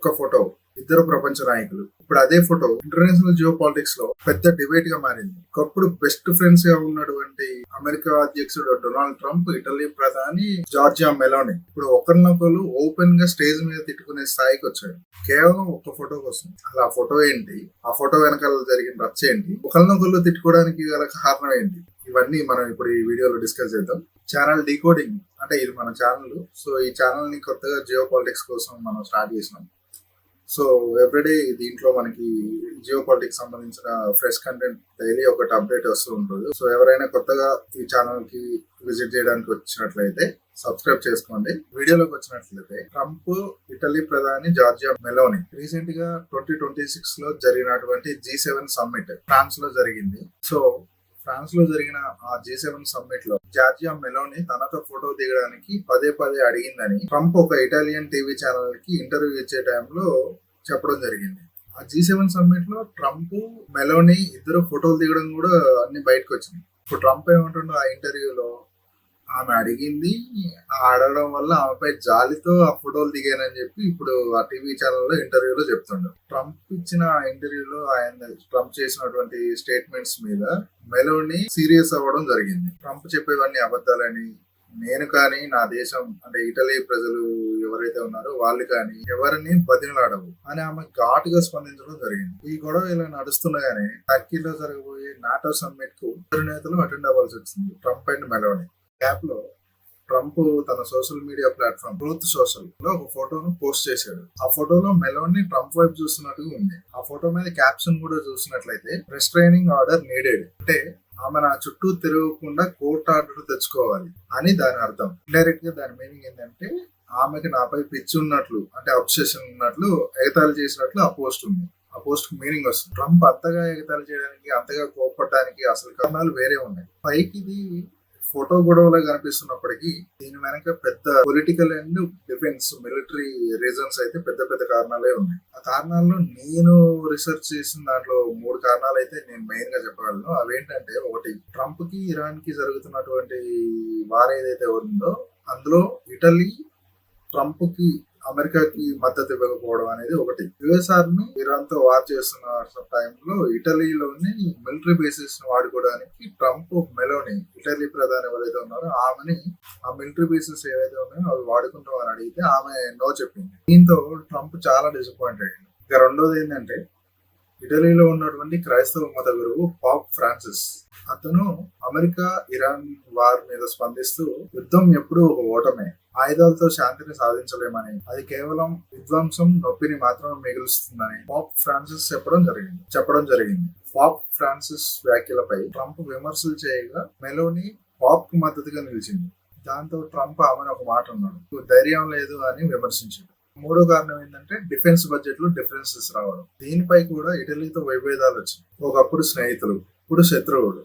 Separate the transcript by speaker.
Speaker 1: ఒక్క ఫోటో, ఇద్దరు ప్రపంచ నాయకులు. ఇప్పుడు అదే ఫోటో ఇంటర్నేషనల్ జియో పాలిటిక్స్ లో పెద్ద డిబేట్ గా మారింది. ఒకప్పుడు బెస్ట్ ఫ్రెండ్స్ గా ఉన్నటువంటి అమెరికా అధ్యక్షుడు డొనాల్డ్ ట్రంప్, ఇటలీ ప్రధాని జార్జియా మెలోని ఇప్పుడు ఒకరినొకరు ఓపెన్ గా స్టేజ్ మీద తిట్టుకునే స్థాయికి వచ్చాడు. కేవలం ఒక్క ఫోటో కోసం. అసలు ఆ ఫోటో ఏంటి, ఆ ఫోటో వెనకాల జరిగిన రచ్చ ఏంటి, ఒకరినొకరు తిట్టుకోవడానికి గల కారణం ఏంటి, ఇవన్నీ మనం ఇప్పుడు ఈ వీడియోలో డిస్కస్ చేద్దాం. ఛానల్ డీకోడింగ్ అంటే ఇది మన ఛానల్. సో ఈ ఛానల్ ని కొత్తగా జియో పాలిటిక్స్ కోసం మనం స్టార్ట్ చేసినాం. సో ఎవ్రీడే దీంట్లో మనకి జియో పాలిటిక్స్ సంబంధించిన ఫ్రెష్ కంటెంట్ డైలీ ఒకటి అప్డేట్ వస్తూ ఉంటుంది. సో ఎవరైనా కొత్తగా ఈ ఛానల్ కి విజిట్ చేయడానికి వచ్చినట్లయితే సబ్స్క్రైబ్ చేసుకోండి. వీడియోలోకి వచ్చినట్లయితే ట్రంప్, ఇటలీ ప్రధాని జార్జియా మెలోని రీసెంట్ గా 2026 లో జరిగినటువంటి G7 సమ్మిట్ ఫ్రాన్స్ లో జరిగింది. సో ఫ్రాన్స్ లో జరిగిన ఆ G7 సమ్మిట్ లో జార్జియా మెలోని తనతో ఫోటో దిగడానికి పదే పదే అడిగిందని ట్రంప్ ఒక ఇటాలియన్ టీవీ ఛానల్ కి ఇంటర్వ్యూ ఇచ్చే టైంలో చెప్పడం జరిగింది. ఆ G7 సమ్మిట్ లో ట్రంప్, మెలోని ఇద్దరు ఫోటోలు దిగడం కూడా అన్ని బయటకు వచ్చింది. ఇప్పుడు ట్రంప్ ఏమంటుండో ఆ ఇంటర్వ్యూలో, ఆమె అడిగింది, ఆ అడగడం వల్ల ఆమెపై జాలితో ఆ ఫోటోలు దిగానని చెప్పి ఇప్పుడు ఆ టీవీ ఛానల్లో ఇంటర్వ్యూలో చెప్తుండ్రు. ట్రంప్ ఇచ్చిన ఇంటర్వ్యూలో ట్రంప్ చేసినటువంటి స్టేట్మెంట్స్ మీద మెలోని సీరియస్ అవ్వడం జరిగింది. ట్రంప్ చెప్పేవన్నీ అబద్ధాలని, నేను కానీ నా దేశం అంటే ఇటలీ ప్రజలు ఎవరైతే ఉన్నారో వాళ్ళు కానీ ఎవరిని బతిమలాడవు అని ఆమె ఘాటుగా స్పందించడం జరిగింది. ఈ గొడవ ఇలా నడుస్తుండగానే టర్కీలో జరగబోయే నాటో సమ్మిట్ కు ఇద్దరు నేతలు అటెండ్ అవ్వాల్సి వచ్చింది, ట్రంప్ అండ్ మెలోని. గ్యాప్ లో ట్రంప్ తన social media platform truth social లో ఒక ఫోటోను పోస్ట్ చేశాడు. ఆ ఫోటోలో మెలోని ట్రంప్ వైపు చూస్తున్నట్టుగా ఉంది. ఆ ఫోటో మీద క్యాప్షన్ కూడా చూసినట్లయితే రెస్ట్రైనింగ్ ఆర్డర్ నీడెడ్, అంటే ఆమె నా చుట్టూ తిరగకుండా కోర్టు ఆర్డర్ తెచ్చుకోవాలి అని దాని అర్థం. ఇండైరెక్ట్ గా దాని మీనింగ్ ఏంటంటే ఆమెకి నాపై పిచ్చి ఉన్నట్లు, అంటే అబ్సెషన్ ఉన్నట్లు, ఎగతాళి చేసినట్లు ఆ పోస్ట్ ఉంది. ఆ పోస్ట్ కు మీనింగ్ వస్తుంది. ట్రంప్ అంతగా ఎగతాళి చేయడానికి, అంతగా కోప్పడడానికి అసలు కారణాలు వేరే ఉన్నాయి. పైకి ఇది ఫోటో గొడవలో కనిపిస్తున్నప్పటికీ దీని వెనక పెద్ద political and defence, military reasons అయితే పెద్ద పెద్ద కారణాలే ఉన్నాయి. ఆ కారణాల్లో నేను రీసెర్చ్ చేసిన దాంట్లో 3 కారణాలు అయితే నేను మెయిన్ గా చెప్పగలను. అవేంటంటే, ఒకటి, ట్రంప్ కి ఇరాన్ కి జరుగుతున్నటువంటి వార్ ఏదైతే ఉందో అందులో ఇటలీ ట్రంప్ కి, అమెరికాకి మద్దతు ఇవ్వకపోవడం అనేది ఒకటి. యుఎస్ ఆర్మీ ఇరాన్ తో వార్ చేస్తున్న టైంలో ఇటలీలోని మిలిటరీ బేసిస్ ని వాడుకోవడానికి ట్రంప్, మెలోని ఇటలీ ప్రధాని ఎవరైతే ఉన్నారో ఆమెని ఆ మిలిటరీ బేసిస్ ఏవైతే ఉన్నాయో అవి వాడుకుంటాం అని అడిగితే ఆమె నో చెప్పింది. దీంతో ట్రంప్ చాలా డిసప్పాయింట్ అయ్యింది. ఇక రెండోది ఏంటంటే, ఇటలీలో ఉన్నటువంటి క్రైస్తవ మత గురువు పాప్ ఫ్రాన్సిస్, అతను అమెరికా ఇరాన్ వార్ మీద స్పందిస్తూ యుద్ధం ఎప్పుడూ ఒక ఓటమే, ఆయుధాలతో శాంతిని సాధించలేమని, అది కేవలం విధ్వంసం, నొప్పిని మాత్రమే మిగులుస్తుందని పాప్ ఫ్రాన్సిస్ చెప్పడం జరిగింది. పాప్ ఫ్రాన్సిస్ వ్యాఖ్యలపై ట్రంప్ విమర్శలు చేయగా మెలోని పాప్ కు మద్దతుగా నిలిచింది. దాంతో ట్రంప్ ఆమెను ఒక మాట అన్నాడు, ధైర్యం లేదు అని విమర్శించాడు. మూడో కారణం ఏంటంటే, డిఫెన్స్ బడ్జెట్ లో డిఫరెన్సెస్ రావడం. దీనిపై కూడా ఇటలీతో విభేదాలు వచ్చాయి. ఒకప్పుడు స్నేహితులు, ఇప్పుడు శత్రువులు.